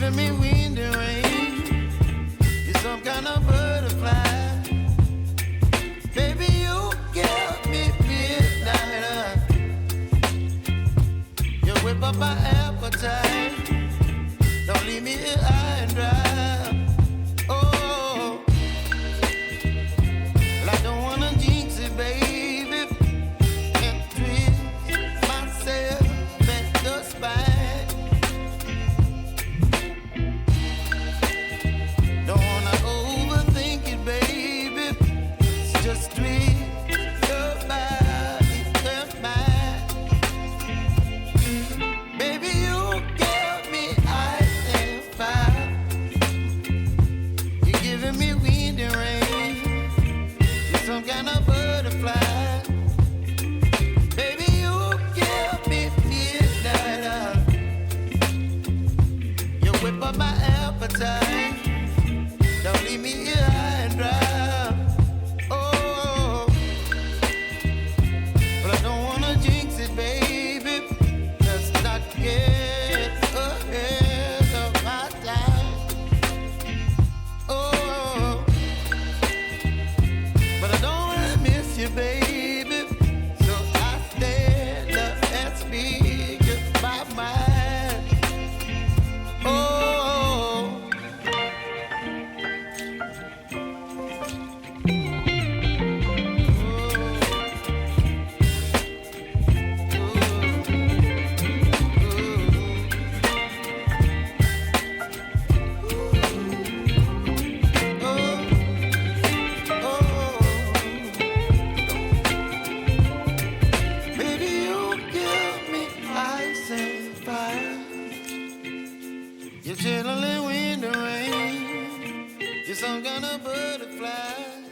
giving me wind and rain. You're some kind of butterfly. Baby, you give me midnight. You whip up my appetite. Don't leave me here high and dry. Oh, well, I don't wanna jinx it, baby, and twist myself at the spine. Don't wanna overthink it, baby. It's just twist your body and mine. Baby, you give me ice and fire. You're giving me wind and rain. You're some kind of butterfly. Baby, you give me midnight. You whip up my appetite. Don't leave me here high and dry. Oh, but I don't wanna jinx it, baby. Let's not get ahead of my time. Oh, but I don't wanna miss you, baby. So I stand up and speak my mind. Oh. Baby, you give me ice and fire. You're chilling in wind and rain. You're some kind of butterfly.